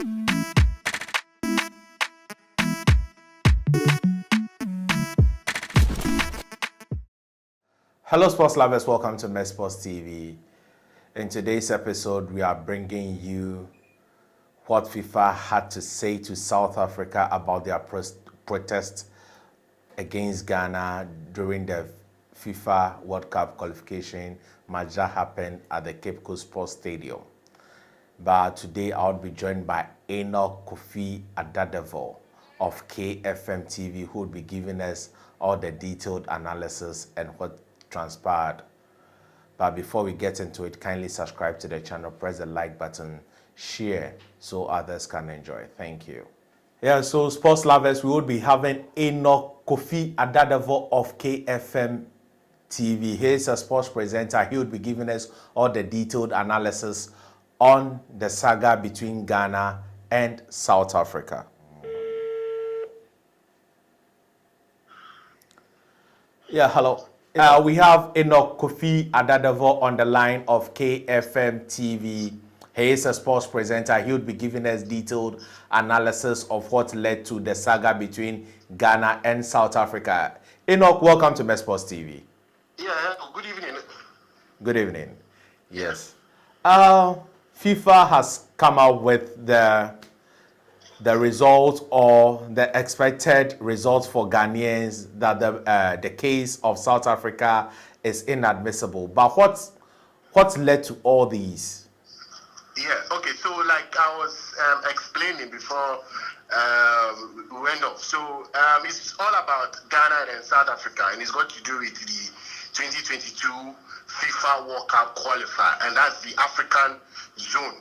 Hello sports lovers, welcome to Met Sports TV. In today's episode, we are bringing you what FIFA had to say to South Africa about their protest against Ghana during the FIFA World Cup qualification match that happened at the Cape Coast Sports Stadium. But today I'll be joined by Enoch Kofi Adadevoh of KFM TV, who will be giving us all the detailed analysis and what transpired. But before we get into it, kindly subscribe to the channel, press the like button, share so others can enjoy. Thank you. Yeah, so sports lovers, we will be having Enoch Kofi Adadevoh of KFM TV. He's a sports presenter. He will be giving us all the detailed analysis on the saga between Ghana and South Africa. Yeah, hello. We have Enoch Kofi Adadevoh on the line of KFM TV. He is a sports presenter. He would be giving us detailed analysis of what led to the saga between Ghana and South Africa. Enoch, welcome to Met Sports TV. Yeah, good evening. Good evening. Yes. FIFA has come out with the results or the expected results for Ghanaians that the case of South Africa is inadmissible. But what's led to all these? Yeah, okay, so like I was explaining before we went off. So it's all about Ghana and South Africa, and it's got to do with the 2022 FIFA World Cup qualifier, and that's the African zone.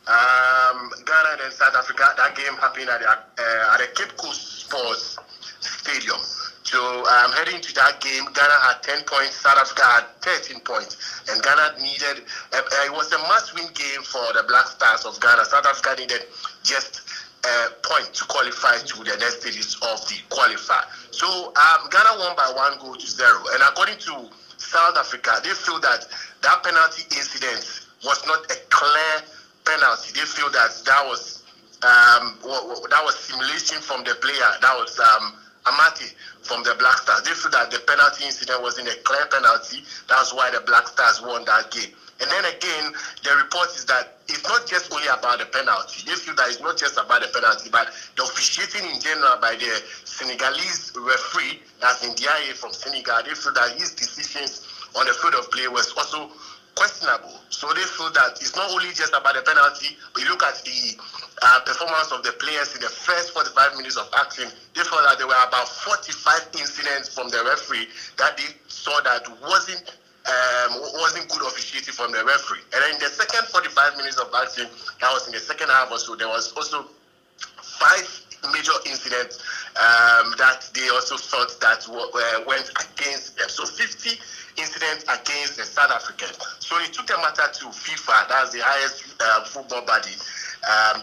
Ghana and South Africa, that game happened at the Cape Coast Sports Stadium. So heading to that game, Ghana had 10 points, South Africa had 13 points. And Ghana needed, it was a must-win game for the Black Stars of Ghana. South Africa needed just a point to qualify to the next stages of the qualifier. So Ghana won by 1-0. And according to South Africa, they feel that penalty incident was not a clear penalty. They feel that was simulation from the player. That was Amati from the Black Stars. They feel that the penalty incident wasn't a clear penalty. That's why the Black Stars won that game. And then again, the report is that it's not just only about the penalty. They feel that it's not just about the penalty, but the officiating in general by the Senegalese referee, that's in DIA from Senegal. They feel that his decisions on the field of play was also questionable. So they feel that it's not only just about the penalty, but you look at the performance of the players in the first 45 minutes of action. They felt that there were about 45 incidents from the referee that they saw that wasn't good officiating from the referee. And then in the second 45 minutes of action, that was in the second half or so, there was also 5 major incidents that they also thought that went against them. So 50 incidents against the South Africans. So they took the matter to FIFA, that's the highest football body.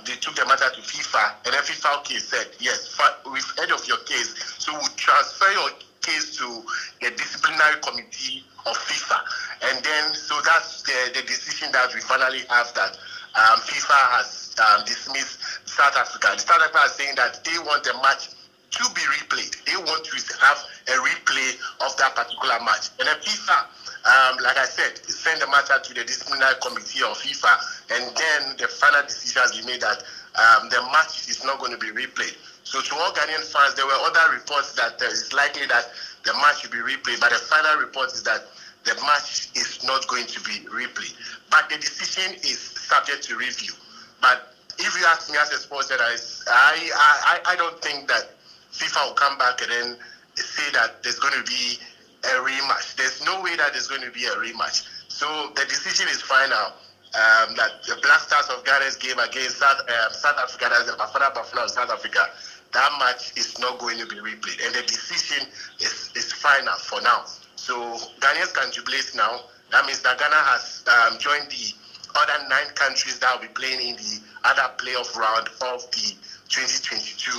They took the matter to FIFA, and then FIFA said, yes, we've heard of your case, so we'll transfer your case to the disciplinary committee of FIFA. And then, so that's the decision that we finally have, that FIFA has dismissed South Africa. The South Africa is saying that they want the match to be replayed. They want to have a replay of that particular match. And then FIFA, like I said, send the matter to the disciplinary committee of FIFA, and then the final decision has been made that the match is not going to be replayed. So to all Ghanaian fans, there were other reports that it's likely that the match will be replayed, but the final report is that the match is not going to be replayed. But the decision is subject to review. But if you ask me as a sports journalist, I don't think that FIFA will come back and then say that there's going to be a rematch. There's no way that there's going to be a rematch. So the decision is final, that the Black Stars of Ghana's game against South Africa, that's the Bafana of South Africa, that match is not going to be replayed. And the decision is final for now. So Ghanaians can jubilate now. That means that Ghana has joined the other 9 countries that will be playing in the other playoff round of the 2022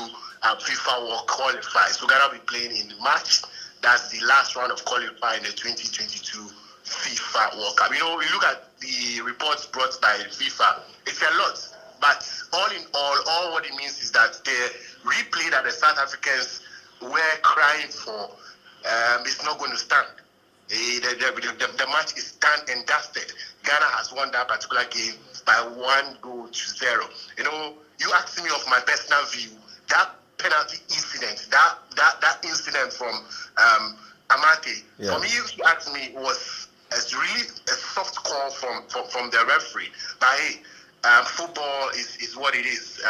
FIFA World Qualifier. So Ghana will be playing in March. That's the last round of qualifying in the 2022 FIFA World Cup. You look at the reports brought by FIFA. It's a lot. But all in all that the South Africans were crying for is not going to stand. The match is done and dusted. Ghana has won that particular game by 1-0. You know, you asked me of my personal view. That penalty incident, that incident from Amate, for me, if you ask me, was really a soft call from the referee. But hey, football is what it is.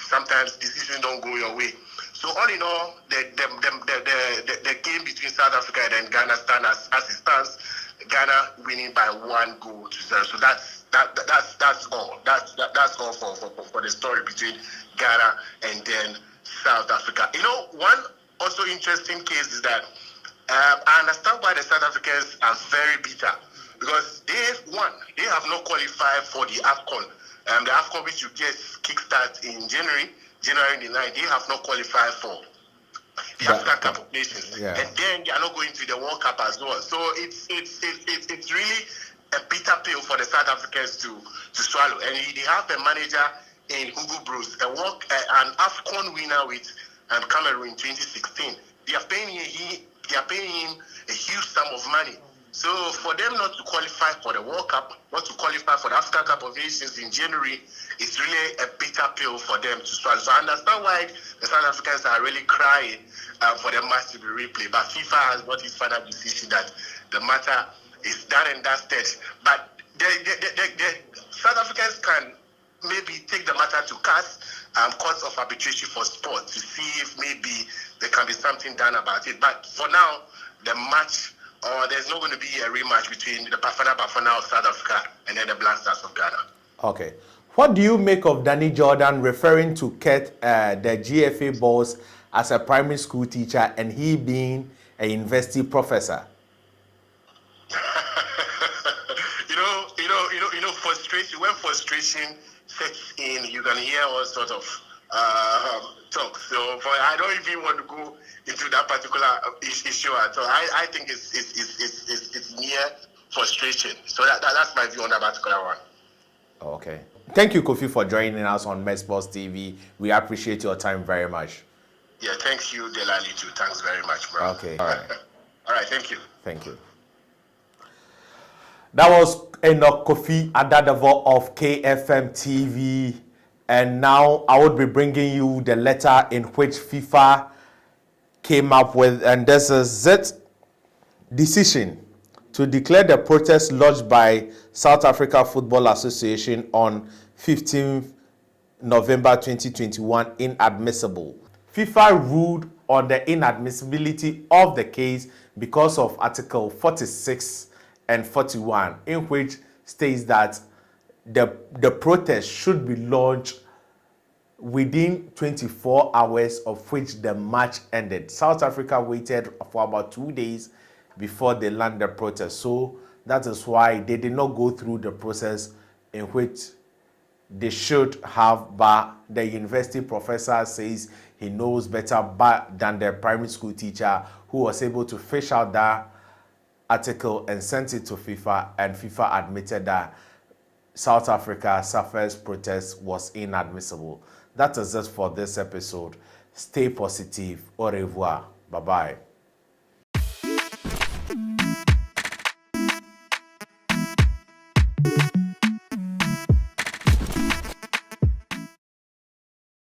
Sometimes decisions don't go your way. So all in all, the game between South Africa and Ghana stand as it stands. Ghana winning by 1-0. So that's all. That's all for the story between Ghana and then South Africa. You know, one also interesting case is that I understand why the South Africans are very bitter, because they have not qualified for the AFCON. The AFCON, which you just kickstart in January the 9th, they have not qualified for the African Cup of Nations, and then they are not going to the World Cup as well. So it's really a bitter pill for the South Africans to swallow. And they have a manager in Hugo Bruce, an AFCON winner with Cameroon in 2016. They are paying him a huge sum of money. So for them not to qualify for the World Cup, not to qualify for the African Cup of Nations in January, it's really a bitter pill for them to swallow. So I understand why the South Africans are really crying for the match to be replayed. But FIFA has got its final decision that the matter is done and dusted. But the South Africans can maybe take the matter to courts of arbitration for sport to see if maybe there can be something done about it. But for now, the match, there's not going to be a rematch between the Bafana of South Africa and then the Black Stars of Ghana. Okay. What do you make of Danny Jordan referring to Kurt, the GFA boss, as a primary school teacher and he being a university professor? you know, frustration. When frustration sets in, you can hear all sorts of talk. So I don't even want to go into that particular issue at all. I think it's near frustration. So that's my view on that particular one. Okay. Thank you, Kofi, for joining us on Sports TV. We appreciate your time very much. Yeah, thank you, Delali, too. Thanks very much, bro. Okay. All right. All right, thank you. Thank you. That was Enoch Kofi Adadavo of KFM TV. And now I would be bringing you the letter in which FIFA came up with. And this is it. Decision to declare the protest lodged by South Africa Football Association on 15 November 2021 inadmissible. FIFA ruled on the inadmissibility of the case because of Article 46 and 41, in which states that the protest should be launched within 24 hours of which the match ended. South Africa waited for about 2 days before they landed the protest. So that is why they did not go through the process in which they should have, but the university professor says he knows better than the primary school teacher who was able to fish out that article and sent it to FIFA, and FIFA admitted that South Africa's first protest was inadmissible. That is it for this episode. Stay positive. Au revoir. Bye-bye.